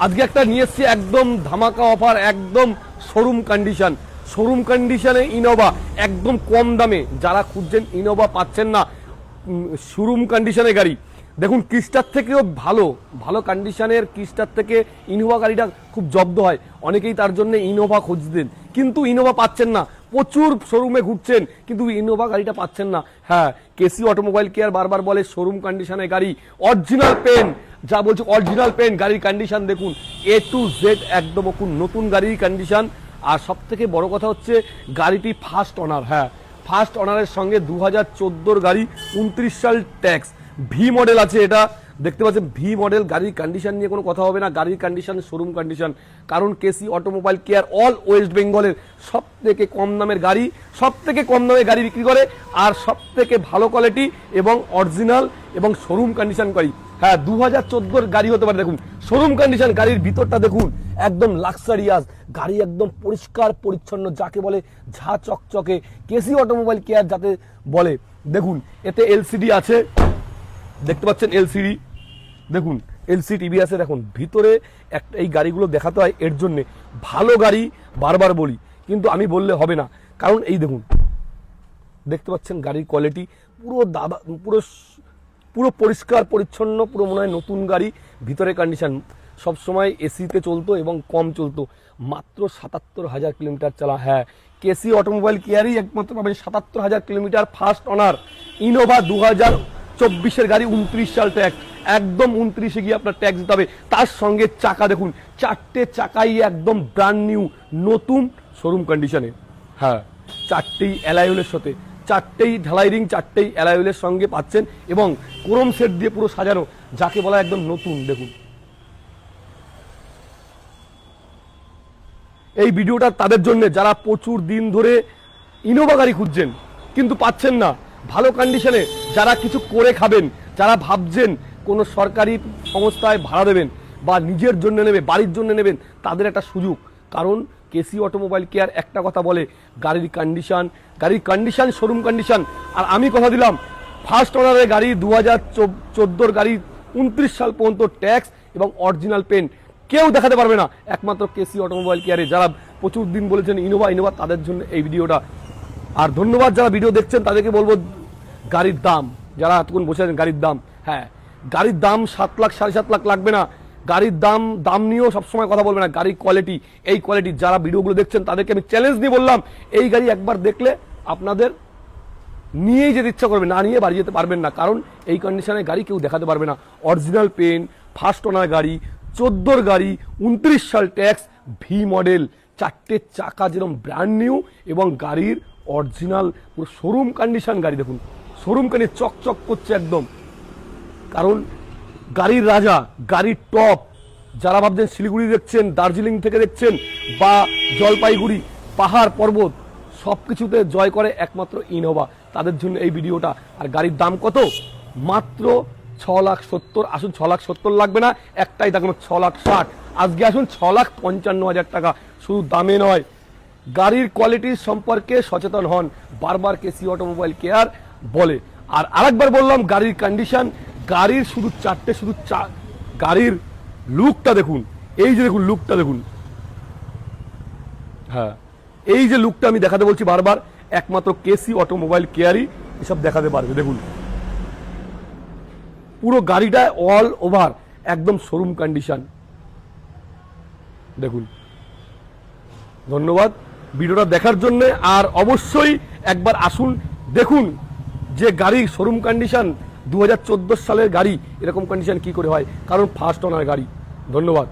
আজকে একটা নিয়ে এসছি একদম ধামাকা অফার, একদম শোরুম কন্ডিশন। শোরুম কন্ডিশনে ইনোভা একদম কম দামে, যারা খুঁজছেন ইনোভা পাচ্ছেন না, শোরুম কন্ডিশনে গাড়ি দেখুন। ক্রিস্টার থেকেও ভালো ভালো কন্ডিশনের ক্রিস্টার থেকে ইনোভা গাড়িটা খুব জব্দ হয়, অনেকেই তার জন্য ইনোভা খুঁজতেন কিন্তু ইনোভা পাচ্ছেন না। প্রচুর শোরুমে ঘুরছেন কিন্তু ইনোভা গাড়িটা পাচ্ছেন না। হ্যাঁ, কেসি অটোমোবাইল কেয়ার বারবার বলে শোরুম কন্ডিশনে গাড়ি, অরিজিনাল পেন, যা বলছে অরিজিনাল পেন, গাড়ির কন্ডিশন দেখুন A to Z একদম নতুন গাড়ির কন্ডিশন। আর সব থেকে বড় কথা হচ্ছে গাড়িটি ফার্স্ট অনার। হ্যাঁ, ফার্স্ট অনারের সঙ্গে 2014 গাড়ি, 29 সাল ট্যাক্স, ভি মডেল আছে। এটা দেখতে পাচ্ছেন ভি মডেল। গাড়ির কন্ডিশন নিয়ে কোনো কথা হবে না, গাড়ির কন্ডিশন শোরুম কন্ডিশন। কারণ KC automobile care all west বেঙ্গলের সব থেকে কম দামের গাড়ি, সব থেকে কম দামে গাড়ি বিক্রি করে, আর সব থেকে ভালো কোয়ালিটি এবং অরিজিনাল এবং শোরুম কন্ডিশন গাড়ি। হ্যাঁ, 2014 গাড়ি হতে পারে। দেখুন শোরুম কন্ডিশন, গাড়ির ভিতরটা দেখুন একদম লাক্সারিয়াস, গাড়ি একদম পরিষ্কার পরিচ্ছন্ন, যাকে বলে ঝা চকচকে, কেসি অটোমোবাইল কেয়ার যাতে বলে। দেখুন এতে এলসিডি আছে, দেখতে পাচ্ছেন এলসিডি, দেখুন এলসি টিভি আছে। দেখুন ভিতরে একটা, এই গাড়িগুলো দেখাতে হয় এর জন্য ভালো গাড়ি, বারবার বলি কিন্তু আমি বললে হবে না, কারণ এই দেখুন দেখতে পাচ্ছেন গাড়ির কোয়ালিটি পুরো দাদা, পুরো পুরো পরিষ্কার পরিচ্ছন্ন, পুরো মনে হয় নতুন গাড়ি। ভিতরে কন্ডিশন সবসময় এসিতে চলতো এবং কম চলতো, মাত্র 77,000 কিলোমিটার চালা। হ্যাঁ, কেসি অটোমোবাইল কেয়ারই একমাত্র পাবেন 77,000 কিলোমিটার, ফার্স্ট অনার ইনোভা 2024 গাড়ি, 29 সাল ট্যাক্স, একদম 29-এ গিয়ে আপনার ট্যাক্স দিতে হবে। তার সঙ্গে চাকা দেখুন, 4টে চাকাই একদম ব্র্যান্ড নিউ নতুন শোরুম কন্ডিশনে। হ্যাঁ, 4টেই অ্যালাইহুইলের সাথে, 4টেই ঢালাই রিং, 4টেই অ্যালাইহুইলের সঙ্গে পাচ্ছেন এবং ক্রোম সেট দিয়ে পুরো সাজানো, যাকে বলা একদম নতুন। দেখুন এই ভিডিওটা তাদের জন্য যারা প্রচুর দিন ধরে ইনোভা গাড়ি খুঁজছেন কিন্তু পাচ্ছেন না ভালো কন্ডিশনে, যারা কিছু করে খাবেন, যারা ভাবছেন কোনো সরকারি সংস্থায় ভাড়া দেবেন বা নিজের জন্য নেবে, বাড়ির জন্য নেবেন, তাদের একটা সুযোগ। কারণ কেসি অটোমোবাইল কেয়ার একটা কথা বলে, গাড়ির কন্ডিশন শোরুম কন্ডিশন। আর আমি কথা দিলাম ফার্স্ট অনারের গাড়ি, 2014 গাড়ি, 29 সাল পর্যন্ত ট্যাক্স এবং অরিজিনাল পেন, কেউ দেখাতে পারবে না, একমাত্র কেসি অটোমোবাইল কেয়ারে। যারা প্রচুর দিন বলেছেন ইনোভা, তাদের জন্য এই ভিডিওটা। আর ধন্যবাদ যারা ভিডিও দেখছেন তাদেরকে বলবো, গাড়ির দাম, যারা এতক্ষণ বসে আছেন গাড়ির দাম, হ্যাঁ গাড়ির দাম 7 লাখ 7.5 লাখ লাগবে না। গাড়ির দাম নিয়েও সবসময় কথা বলবে না, গাড়ির কোয়ালিটি, এই কোয়ালিটি যারা ভিডিওগুলো দেখছেন তাদেরকে আমি চ্যালেঞ্জ দিয়ে বললাম, এই গাড়ি একবার দেখলে আপনাদের নিয়েই যেতে ইচ্ছা করবে, না নিয়ে বাড়ি যেতে পারবেন না। কারণ এই কন্ডিশনে গাড়ি কেউ দেখাতে পারবে না। অরিজিনাল পেন, ফার্স্ট ওনার গাড়ি, 14 গাড়ি, 29 সাল ট্যাক্স, ভি মডেল, 4টে চাকা যেরকম ব্র্যান্ড নিউ এবং গাড়ির অরিজিনাল পুরো শোরুম কন্ডিশন গাড়ি। দেখুন শোরুম কন্ডিশন চকচক করছে একদম, কারণ গাড়ির রাজা, গাড়ির টপ। যারা ভাবছেন শিলিগুড়ি দেখছেন, দার্জিলিং থেকে দেখছেন বা জলপাইগুড়ি, পাহাড় পর্বত সবকিছুতে জয় করে একমাত্র ইনোভা, তাদের জন্য এই ভিডিওটা। আর গাড়ির দাম কত? মাত্র 6,70,000। আসুন, 6,70,000 লাগবে না, একটাই দেখুন 6,60,000। আজকে আসুন 6,55,000 টাকা। শুধু দামে নয়, গাড়ির কোয়ালিটির সম্পর্কে সচেতন হন, বারবার কেসি অটোমোবাইল কেয়ার বলে। আর আরেকবার বললাম, গাড়ির কন্ডিশন, গাড়ির শুধু 4টে, গাড়ির লুকটা দেখুন, এই যে দেখুন লুকটা দেখুন। হ্যাঁ, এই যে লুকটা আমি দেখাতে বলছি বারবার, একমাত্র কেসি অটোমোবাইল কেয়ারই এসব দেখাতে পারবে। দেখুন পুরো গাড়িটা অল ওভার একদম শোরুম কন্ডিশন। দেখুন, ধন্যবাদ ভিডিওটা দেখার জন্য। আর অবশ্যই একবার আসুন, দেখুন যে গাড়ির শোরুম কন্ডিশন, 2014 সালের গাড়ি এরকম কন্ডিশন কি করে হয়, কারণ ফার্স্ট ওনার গাড়ি। ধন্যবাদ।